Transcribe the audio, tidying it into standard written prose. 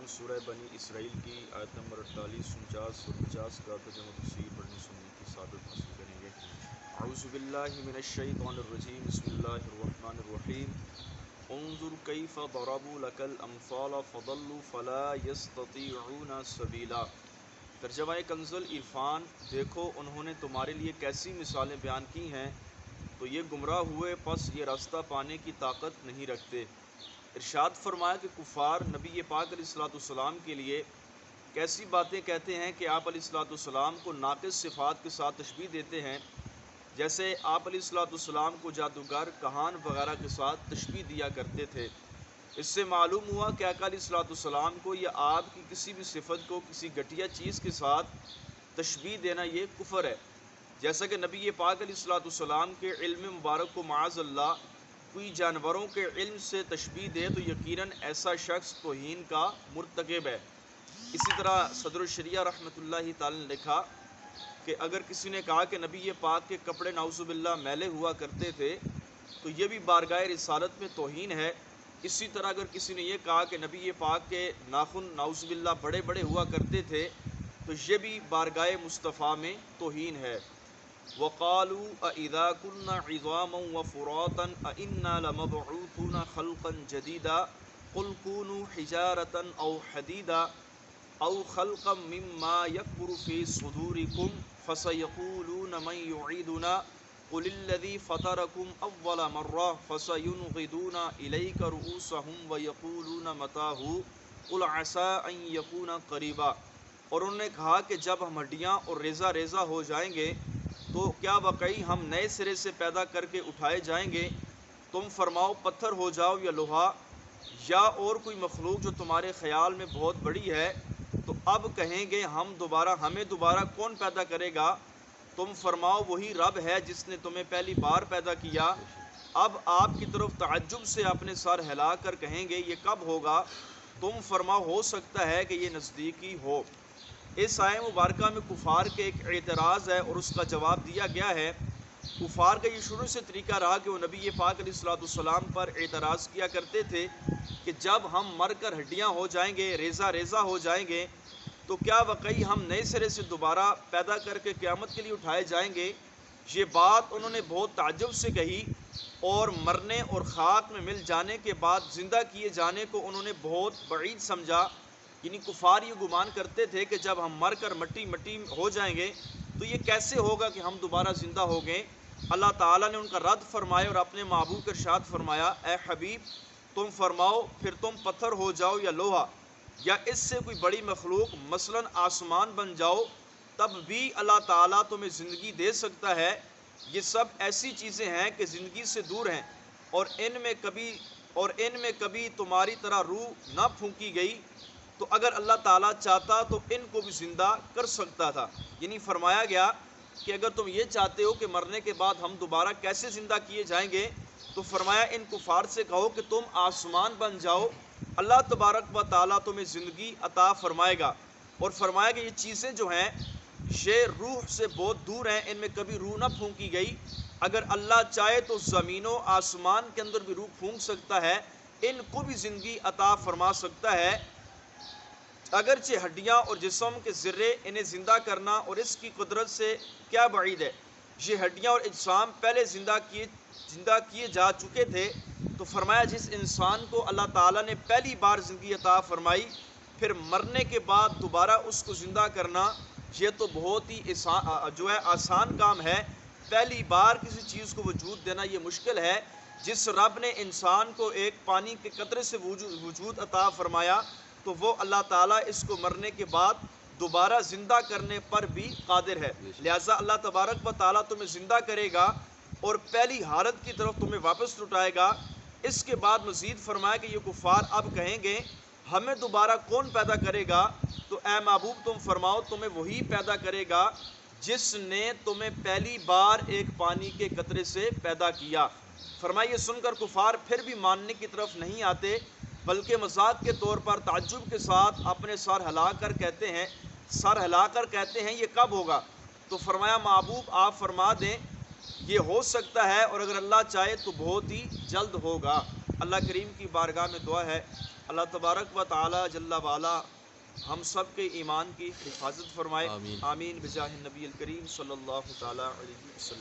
وسلم سورہ بنی اسرائیل کی آیت نمبر 48, 49 اور 50 کا ترجمہ و تفسیر پڑھنے سننے کی سعادت حاصل کریں گے۔ اعوذ باللہ من الشیطان الرجیم، بسم اللہ الرحمن الرحیم۔ انظر کیف ضربوا لک الامثال فضلوا فلا یستطیعون سبیلا۔ ترجمہ کنز العرفان، دیکھو انہوں نے تمہارے لیے کیسی مثالیں بیان کی ہیں تو یہ گمراہ ہوئے، پس یہ راستہ پانے کی طاقت نہیں رکھتے۔ ارشاد فرمایا کہ کفار نبی پاک علیہ الصلوۃ والسلام کے لیے کیسی باتیں کہتے ہیں کہ آپ علیہ الصلوۃ والسلام کو ناقص صفات کے ساتھ تشبیہ دیتے ہیں، جیسے آپ علیہ الصلوۃ والسلام کو جادوگر، کہان وغیرہ کے ساتھ تشبیہ دیا کرتے تھے۔ اس سے معلوم ہوا کہ آقا علیہ الصلوۃ والسلام کو یا آپ کی کسی بھی صفت کو کسی گھٹیا چیز کے ساتھ تشبیہ دینا یہ کفر ہے۔ جیسا کہ نبی پاک علیہ الصلوۃ والسلام کے علم مبارک کو معاذ اللہ کوئی جانوروں کے علم سے تشبیہ دے تو یقیناً ایسا شخص توہین کا مرتکب ہے۔ اسی طرح صدر الشریعہ رحمۃ اللہ تعالی نے لکھا کہ اگر کسی نے کہا کہ نبی پاک کے کپڑے نعوذ باللہ میلے ہوا کرتے تھے تو یہ بھی بارگاہ رسالت میں توہین ہے۔ اسی طرح اگر کسی نے یہ کہا کہ نبی پاک کے ناخن نعوذ باللہ بڑے بڑے ہوا کرتے تھے تو یہ بھی بارگاہ مصطفیٰ میں توہین ہے۔ وَقَالُوا أَإِذَا كُنَّا عِظَامًا وَفُرَاطًا أَإِنَّا لَمَبْعُوثُونَ خَلْقًا جَدِيدًا قُلْ كُونُوا حِجَارَةً أَوْ حَدِيدًا أَوْ خَلْقًا مِّمَّا يَكْبُرُ فِي صُدُورِكُمْ فَسَيَقُولُونَ مَن يُعِيدُنَا قُلِ الَّذِي فَطَرَكُمْ أَوَّلَ مَرَّةٍ فَسَيُنْغِضُونَ إِلَيْكَ رُءُوسَهُمْ وَيَقُولُونَ مَتَىٰ قُلْ عَسَىٰ أَن يَكُونَ قَرِيبًا۔ اور انہوں نے کہا کہ جب ہم ہڈیاں اور ریزہ ریزہ ہو جائیں گے تو کیا واقعی ہم نئے سرے سے پیدا کر کے اٹھائے جائیں گے؟ تم فرماؤ پتھر ہو جاؤ یا لوہا یا اور کوئی مخلوق جو تمہارے خیال میں بہت بڑی ہے، تو اب کہیں گے ہمیں دوبارہ کون پیدا کرے گا؟ تم فرماؤ وہی رب ہے جس نے تمہیں پہلی بار پیدا کیا۔ اب آپ کی طرف تعجب سے اپنے سر ہلا کر کہیں گے یہ کب ہوگا؟ تم فرماؤ ہو سکتا ہے کہ یہ نزدیکی ہو۔ اس آیہ مبارکہ میں کفار کے ایک اعتراض ہے اور اس کا جواب دیا گیا ہے۔ کفار کا یہ شروع سے طریقہ رہا کہ وہ نبی پاک علیہ الصلوۃ والسلام پر اعتراض کیا کرتے تھے کہ جب ہم مر کر ہڈیاں ہو جائیں گے، ریزہ ریزہ ہو جائیں گے، تو کیا واقعی ہم نئے سرے سے دوبارہ پیدا کر کے قیامت کے لیے اٹھائے جائیں گے؟ یہ بات انہوں نے بہت تعجب سے کہی اور مرنے اور خاک میں مل جانے کے بعد زندہ کیے جانے کو انہوں نے بہت بعید سمجھا۔ یعنی کفار یہ گمان کرتے تھے کہ جب ہم مر کر مٹی مٹی ہو جائیں گے تو یہ کیسے ہوگا کہ ہم دوبارہ زندہ ہو گئے؟ اللہ تعالیٰ نے ان کا رد فرمایا اور اپنے محبوب کا ارشاد فرمایا، اے حبیب تم فرماؤ پھر تم پتھر ہو جاؤ یا لوہا یا اس سے کوئی بڑی مخلوق مثلاً آسمان بن جاؤ، تب بھی اللہ تعالیٰ تمہیں زندگی دے سکتا ہے۔ یہ سب ایسی چیزیں ہیں کہ زندگی سے دور ہیں اور ان میں کبھی تمہاری طرح روح نہ پھونکی گئی، تو اگر اللہ تعالیٰ چاہتا تو ان کو بھی زندہ کر سکتا تھا۔ یعنی فرمایا گیا کہ اگر تم یہ چاہتے ہو کہ مرنے کے بعد ہم دوبارہ کیسے زندہ کیے جائیں گے، تو فرمایا ان کفار سے کہو کہ تم آسمان بن جاؤ، اللہ تبارک و تعالیٰ تمہیں زندگی عطا فرمائے گا۔ اور فرمایا کہ یہ چیزیں جو ہیں یہ روح سے بہت دور ہیں، ان میں کبھی روح نہ پھونکی گئی، اگر اللہ چاہے تو زمین و آسمان کے اندر بھی روح پھونک سکتا ہے، ان کو بھی زندگی عطا فرما سکتا ہے۔ اگرچہ ہڈیاں اور جسم کے ذرے انہیں زندہ کرنا اور اس کی قدرت سے کیا بعید ہے۔ یہ ہڈیاں اور اجسام پہلے زندہ کیے جا چکے تھے، تو فرمایا جس انسان کو اللہ تعالیٰ نے پہلی بار زندگی عطا فرمائی پھر مرنے کے بعد دوبارہ اس کو زندہ کرنا، یہ تو بہت ہی آسان کام ہے۔ پہلی بار کسی چیز کو وجود دینا یہ مشکل ہے۔ جس رب نے انسان کو ایک پانی کے قطرے سے وجود عطا فرمایا تو وہ اللہ تعالیٰ اس کو مرنے کے بعد دوبارہ زندہ کرنے پر بھی قادر ہے۔ لہٰذا اللہ تبارک و تعالیٰ تمہیں زندہ کرے گا اور پہلی حالت کی طرف تمہیں واپس لوٹائے گا۔ اس کے بعد مزید فرمایا کہ یہ کفار اب کہیں گے ہمیں دوبارہ کون پیدا کرے گا؟ تو اے محبوب تم فرماؤ تمہیں وہی پیدا کرے گا جس نے تمہیں پہلی بار ایک پانی کے قطرے سے پیدا کیا۔ فرمایا یہ سن کر کفار پھر بھی ماننے کی طرف نہیں آتے، بلکہ مذاق کے طور پر تعجب کے ساتھ اپنے سر ہلا کر کہتے ہیں یہ کب ہوگا؟ تو فرمایا محبوب آپ فرما دیں یہ ہو سکتا ہے اور اگر اللہ چاہے تو بہت ہی جلد ہوگا۔ اللہ کریم کی بارگاہ میں دعا ہے اللہ تبارک و تعالی جل وعلا ہم سب کے ایمان کی حفاظت فرمائے، آمین۔ آمین بجاہ النبی الکریم صلی اللہ تعالی علیہ وسلم۔